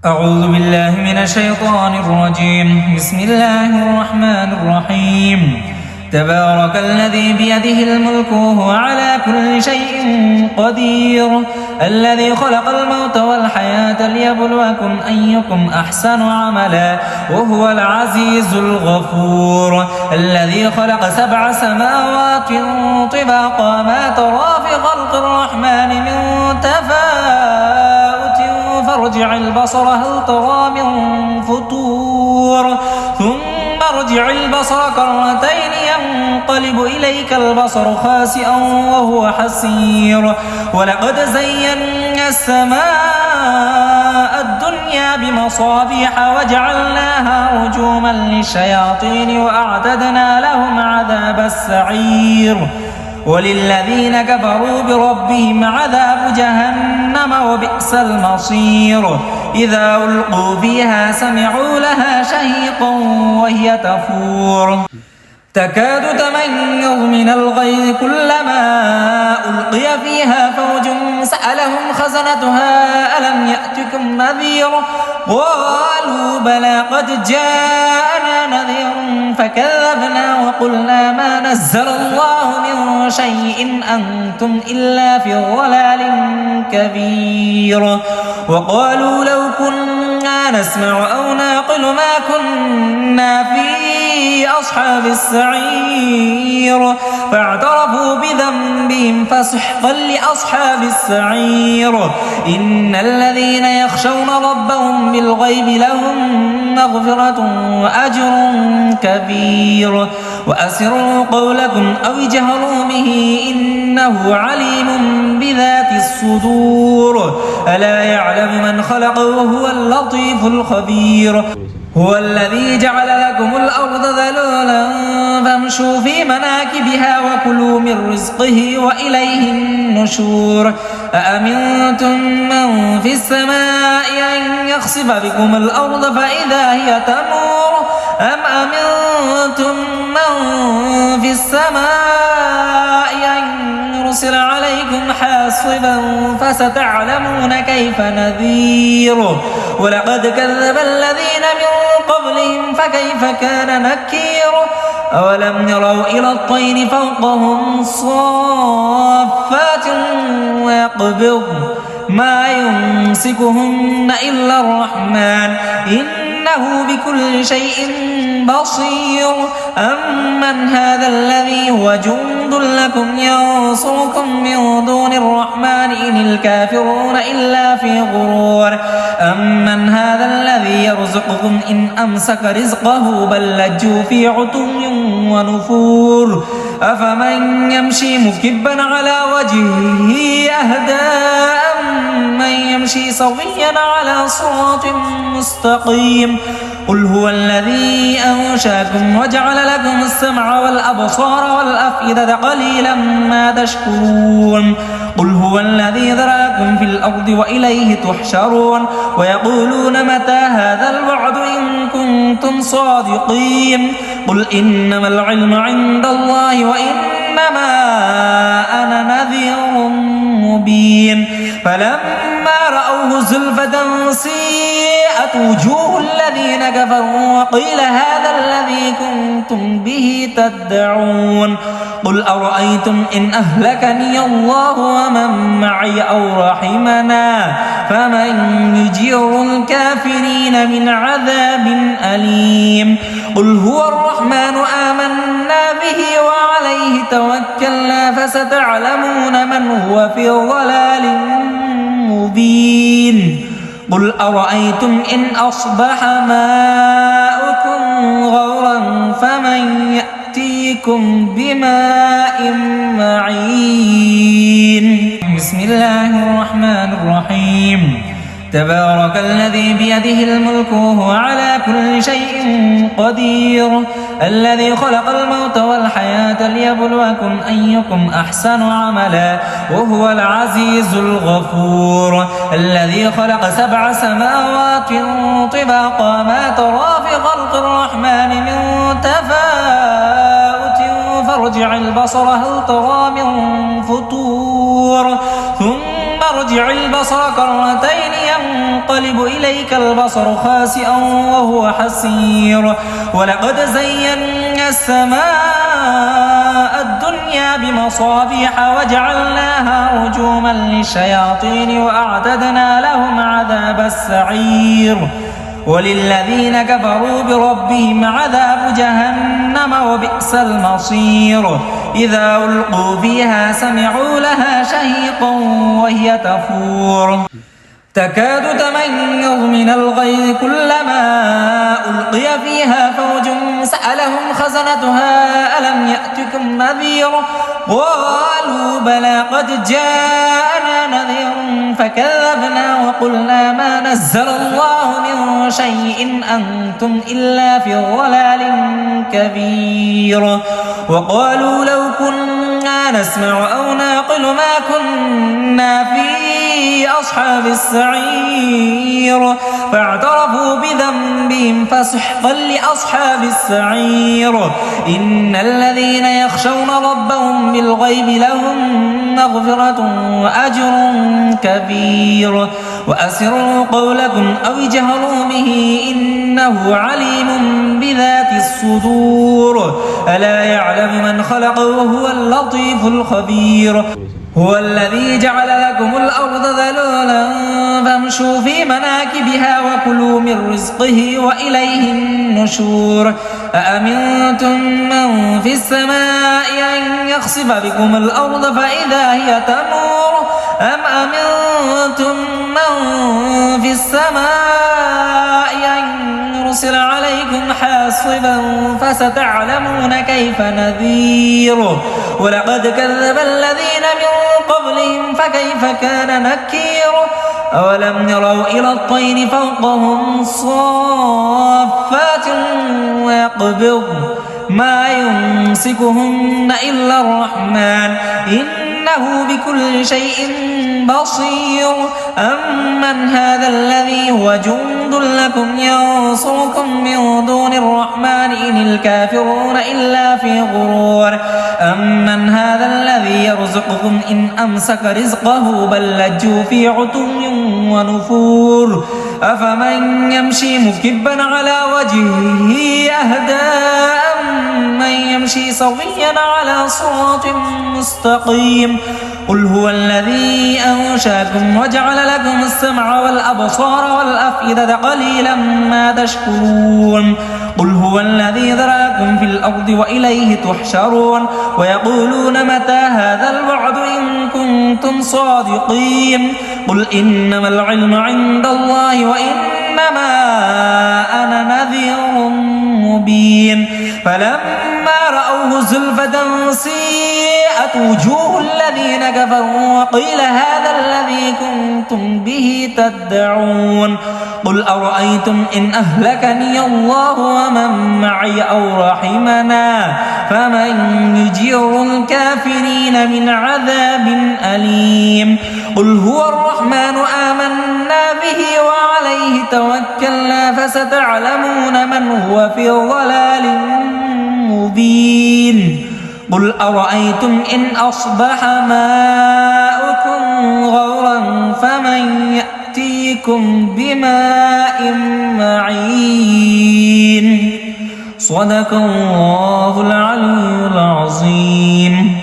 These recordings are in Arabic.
أعوذ بالله من الشيطان الرجيم. بسم الله الرحمن الرحيم. تبارك الذي بيده الملك وهو على كل شيء قدير، الذي خلق الموت والحياة ليبلوكم أيكم أحسن عملا وهو العزيز الغفور، الذي خلق 7 سماوات طباقا ما ترى في خلق الرحمن من تفاوت فارجع البصر هل ترى من فطور ثم ارجع البصر كرتين ينقلب إليك البصر خاسئا وهو حسير، ولقد زينا السماء الدنيا بمصابيح وجعلناها رجوما للشياطين وأعتدنا لهم عذاب السعير، وللذين كفروا بربهم عذاب جهنم وبئس المصير. إذا ألقوا فيها سمعوا لها شهيقا وهي تفور تكاد تميز من الغيظ كلما ألقي فيها فوج سألهم خزنتها ألم يأتكم نذير قالوا بلى قد جاءنا نذير فكذبنا وقلنا ما نزل الله من شيء أنتم إلا في ضلال كبير. وقالوا لو كنا نسمع أو نعقل ما كنا في أصحاب السعير فاعترفوا بذنبهم فسحقا لأصحاب السعير. إن الذين يخشون ربهم بالغيب لهم مغفرة وأجر كبير. وأسروا قولكم أو اجهروا به إنه عليم بذات الصدور. ألا يعلم من خلق وهو اللطيف الخبير. هو الذي جعل لكم الأرض ذلولا فامشوا في مناكبها وكلوا من رزقه وإليه النشور. أأمنتم من في السماء أن يخسف بكم الأرض فإذا هي تمور أم أمنتم من في السماء أن يرسل عليكم حاصبا فستعلمون كيف نذير. ولقد كذب الذين من قبلهم فكيف كان نكير. أولم يروا إلى الطير فوقهم صافات ويقبض ما يمسكهن إلا الرحمن إنه بكل شيء بصير. أمن هذا الذي هو جند لكم ينصركم من دون الرحمن إن الكافرون إلا في غرور. أمن هذا الذي يرزقكم إن أمسك رزقه بل لجوا في عتو ونفور. أفمن يمشي مكبا على وجهه أهدى أمن يمشي سويا على صراط مستقيم. قل هو الذي أنشأكم وجعل لكم السمع والأبصار والأفئدة قليلا ما تشكرون. قل هو الذي ذراكم في الأرض وإليه تحشرون. ويقولون متى هذا الوعد إن كنتم صادقين. قل إنما العلم عند الله وإنما أنا نذير مبين. فلما رأوه زلفة سيئت وجوه الذين كفروا وقيل هذا الذي كنتم به تدعون. قل أرأيتم إن أهلكني الله ومن معي أو رحمنا فمن يجير الكافرين من عذاب أليم. قل هو الرحمن آمنا به وعليه توكلنا فستعلمون من هو في ضلال مبين. قل أرأيتم إن أصبح ماؤكم غورا فمن يأتيكم بماء معين. بسم الله الرحمن الرحيم. تبارك الذي بيده الملك وهو على كل شيء قدير، الذي خلق الموت والحياة ليبلوكم أيكم أحسن عملا وهو العزيز الغفور، الذي خلق 7 سماوات طباقا ما ترى في خلق الرحمن من تفاوت فارجع البصر هل ترى من فطور ثم ارجع البصر كرتين ينقلب إليك البصر خاسئا وهو حسير ولقد زينا السماء الدنيا بمصابيح وجعلناها رجوما للشياطين وأعتدنا لهم عذاب السعير وللذين كفروا بربهم عذاب جهنم وبئس المصير إذا ألقوا فيها سمعوا لها شهيقا وهي تفور تكاد تميز من الغيظ كلما ألقي فيها فوج سألهم خزنتها ألم يأتكم نذير قالوا بلى قد جاءنا نذير فكذبنا وقلنا ما نزل الله من شيء أنتم إلا في ضلال كبير وقالوا لو كنا نسمع أو نعقل ما كنا في أصحاب السعير فاعترفوا بذنبهم فسحقا لأصحاب السعير إن الذين يخشون ربهم بالغيب لهم مغفرة وأجر كبير وأسروا قولكم أو اجهروا به إنه عليم بذات الصدور ألا يعلم من خلق وهو اللطيف الخبير هو الذي جعل لكم الأرض ذلولا فامشوا في مناكبها وكلوا من رزقه وإليه النشور أأمنتم من في السماء أن يخسف بكم الأرض فإذا هي تمور أم أمنتم من في السماء أن يرسل عليكم حاصبا فستعلمون كيف نذير ولقد كذب الذين من قبلهم فكيف كان نكير أولم يروا إلى الطير فوقهم صافات ويقبض ما يمسكهن إلا الرحمن إنه بكل شيء بصير أمن هذا الذي هو جند لكم ينصركم من دون الرحمن إن الكافرون إلا في غرور أمن هذا الذي يرزقكم إن أمسك رزقه بل لجوا في عتو ونفور أفمن يمشي مكبا على وجهه أهدى أمن يمشي سويا على صراط مستقيم قل هو الذي أنشأكم وجعل لكم السمع والأبصار والأفئدة قليلا ما تشكرون قل هو الذي ذراكم في الأرض وإليه تحشرون ويقولون متى هذا الوعد إن كنتم صادقين قل إنما العلم عند الله وإنما أنا نذير مبين فلما رأوه زلفة سيئت وجوه الذين كفروا وقيل هذا الذي كنتم به تدعون قل أرأيتم إن أهلكني الله ومن معي أو رحمنا فمن يجير الكافرين من عذاب أليم قل هو الرحمن آمنا به وعليه توكلنا فستعلمون من هو في ضلال مبين قل أرأيتم إن أصبح ماؤكم غورا فمن يأتيكم بماء معين صدق الله العلي العظيم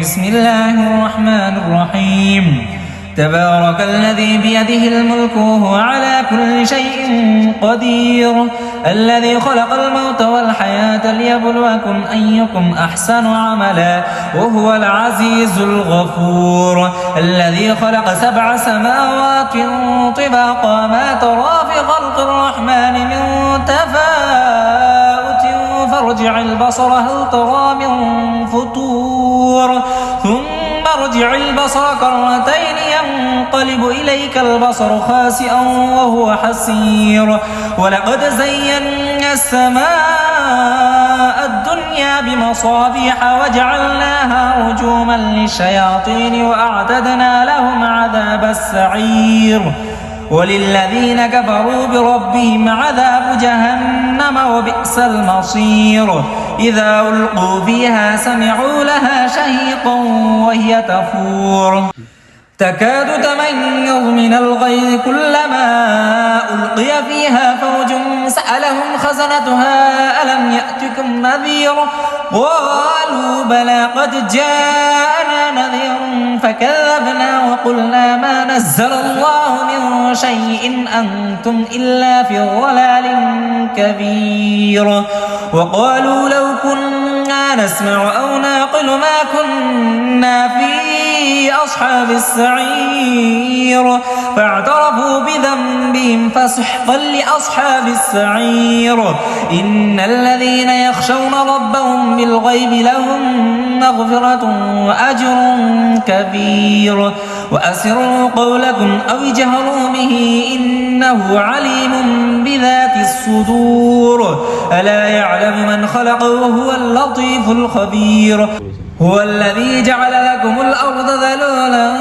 بسم الله الرحمن الرحيم تبارك الذي بيده الملك وهو على كل شيء قدير الذي خلق الموت والحياة ليبلوكم أيكم أحسن عملا وهو العزيز الغفور الذي خلق 7 سماوات طباقا ما ترى في خلق الرحمن من تفاوت فارجع البصر هل ترى من فطور ثم ارجع البصر كرتين ينقلب إليك البصر خاسئا وهو حسير ولقد زينا السماء الدنيا بمصابيح وجعلناها رجوما للشياطين وأعتدنا لهم عذاب السعير وللذين كفروا بربهم عذاب جهنم وبئس المصير إذا ألقوا فيها سمعوا لها شهيقا وهي تفور تكاد تميز من الغيظ كلما ألقي فيها فوج سألهم خزنتها ألم يأتكم نذير قالوا بلى قد جاءنا نذير فكذبنا وقلنا ما نزل الله من شيء أنتم إلا في ضلال كبير وقالوا لو كنا نسمع أو نعقل ما كنا في أصحاب السعير فاعترفوا بذنبهم فسحقا لأصحاب السعير إن الذين يخشون ربهم بالغيب لهم مغفرة وأجر كبير وأسروا قولكم أو اجهروا به إنه عليم بذات الصدور ألا يعلم من خلق وهو اللطيف الخبير هو الذي جعل لكم الأرض ذلولا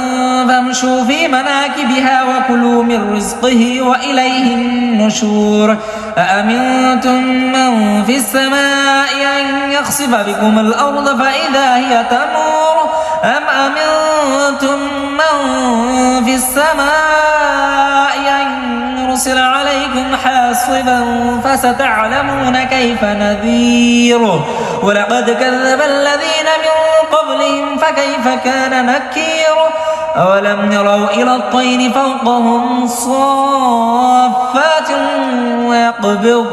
فامشوا في مناكبها وكلوا من رزقه وإليه النشور أأمنتم من في السماء أن يخسف بكم الأرض فإذا هي تمور أم أمنتم من في السماء أن يرسل عليكم حاصبا فستعلمون كيف نذير ولقد كذب الذين من قبلهم فكيف كان نكير أولم يروا إلى الطير فوقهم صافات ويقبض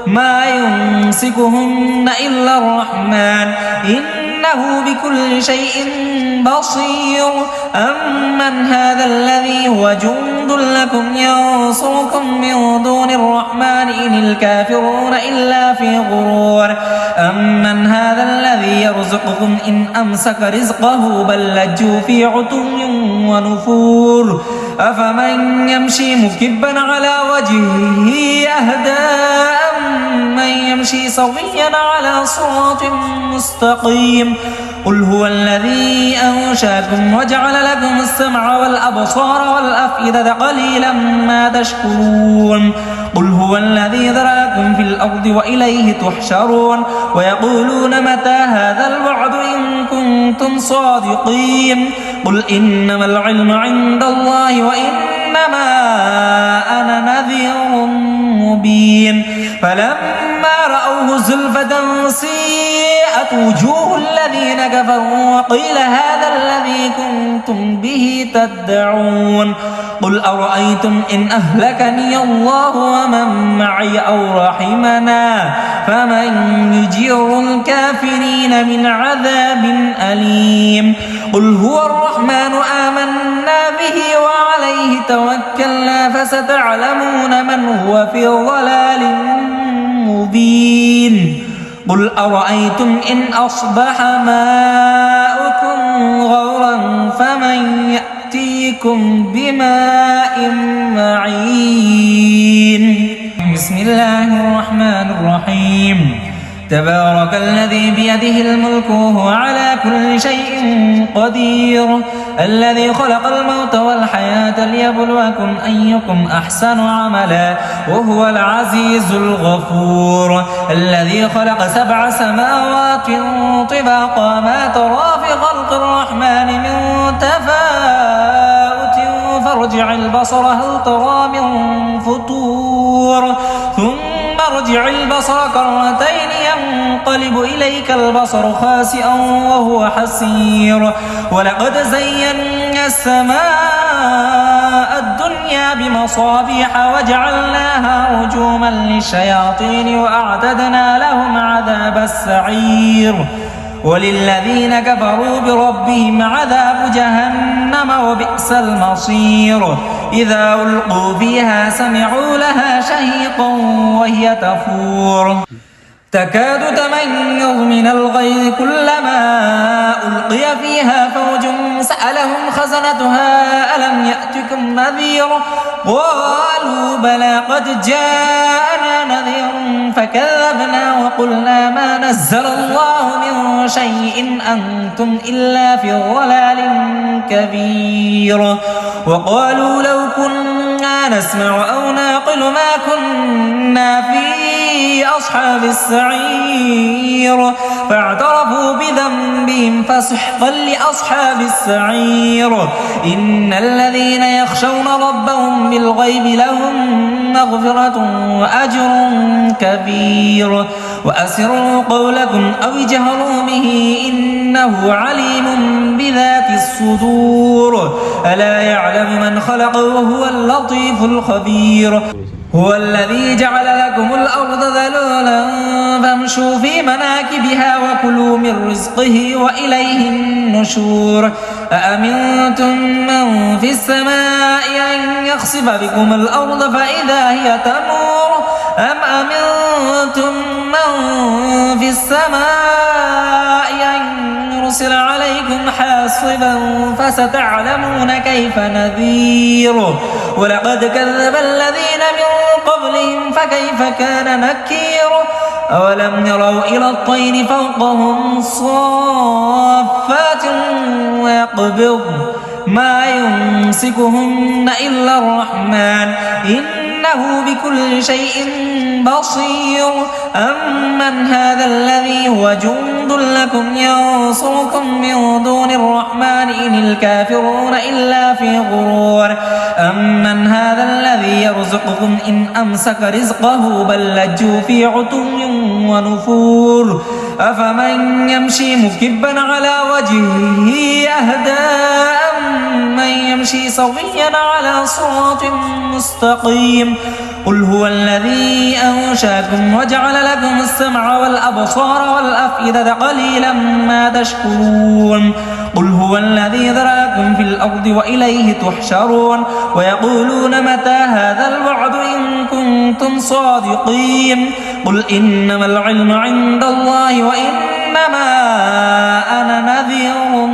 ما يمسكهن إلا الرحمن إنه بكل شيء بصير أمن هذا الذي هو جند لكم ينصركم من دون الرحمن إن الكافرون إلا في غرور أمن هذا الذي يرزقكم إن أمسك رزقه بل لجوا في عتو ونفور أفمن يمشي مكبا على وجهه أهدى أمن يمشي سويا على صراط مستقيم قل هو الذي أنشاكم وجعل لكم السمع والأبصار والأفئدة قليلا ما تشكرون قل هو الذي ذراكم في الأرض وإليه تحشرون ويقولون متى هذا الوعد إن كنتم صادقين قل إنما العلم عند الله وإنما أنا نذير مبين فلما رأوه زلفة سيئت وجوه الذين كفروا وقيل هذا الذي كنتم به تدعون قل أرأيتم إن أهلكني الله ومن معي أو رحمنا فمن يجير الكافرين من عذاب أليم قل هو الرحمن آمنا به وعليه توكلنا فستعلمون من هو في ضلال مبين قل أرأيتم إن أصبح ماؤكم غورا فمن يأتيكم بماء معين بسم الله الرحمن الرحيم تبارك الذي بيده الملك وهو على كل شيء قدير الذي خلق الموت والحياة ليبلوكم أيكم أحسن عملا وهو العزيز الغفور الذي خلق 7 سماوات طباقا ما ترى في خلق الرحمن من تفاوت فارجع البصر هل ترى من فطور ثم ارجع البصر كرتين ينقلب إليك البصر خاسئا وهو حسير ولقد زينا السماء الدنيا بمصابيح وجعلناها رجوما للشياطين وأعتدنا لهم عذاب السعير وللذين كفروا بربهم عذاب جهنم وبئس المصير إذا ألقوا فيها سمعوا لها شهيقا وهي تفور تكاد تميز من الغيظ كلما ألقي فيها فوج سألهم خزنتها ألم يأتكم نذير قالوا بلى قد جاءنا نذير فكذبنا وقلنا ما نزل الله من شيء أنتم إلا في ضلال كبير وقالوا لو كنا نسمع أو نعقل ما كنا في أصحاب السعير فاعترفوا بذنبهم فسحقا لأصحاب السعير إن الذين يخشون ربهم بالغيب لهم مغفرة وأجر كبير وأسروا قولكم أو اجهروا به إنه عليم بذات الصدور ألا يعلم من خلق وهو اللطيف الخبير هو الذي جعل لكم الأرض ذلولا فامشوا في مناكبها وكلوا من رزقه وإليه النشور أأمنتم من في السماء أن يخسف بكم الأرض فإذا هي تمور أم أمنتم من في السماء أن يرسل عليكم حاصبا فستعلمون كيف نذير ولقد كذب الذين من قبلهم فكيف كان نكير أولم يروا إلى الطير فوقهم صافات ويقبض ما يمسكهن إلا الرحمن إنه بكل شيء بصير أمن هذا الذي هو جند لكم ينصركم من دون الرحمن إن الكافرون إلا في غرور أمن هذا الذي يرزقكم إن أمسك رزقه بل لجوا في عتو ونفور أفمن يمشي مكبا على وجهه أهدى أمن يمشي سويا على صراط مستقيم قل هو الذي أنشأكم وجعل لكم السمع والأبصار والأفئدة قليلا ما تشكرون قل هو الذي ذراكم في الأرض وإليه تحشرون ويقولون متى هذا الوعد إن كنتم صادقين قل إنما العلم عند الله وإنما أنا نذير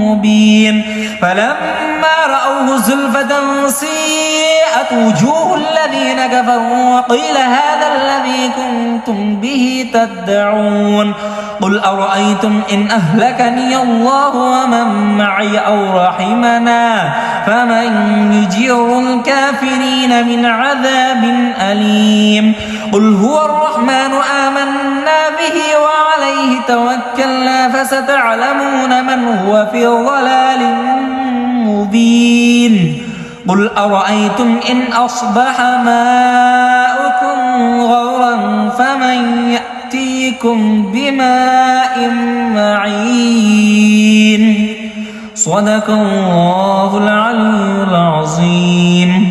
مبين فلما رأوه زلفة سيئت وجوه الذين كفروا وقيل هذا الذي كنتم به تدعون قل أرأيتم إن أهلكني الله ومن معي أو رحمنا فمن يجير الكافرين من عذاب أليم قل هو الرحمن آمنا به وعليه توكلنا فستعلمون من هو في ضلال مبين قل أرأيتم إن أصبح ماؤكم غورا فمن يأتيكم بماء معين صدق الله العلي العظيم.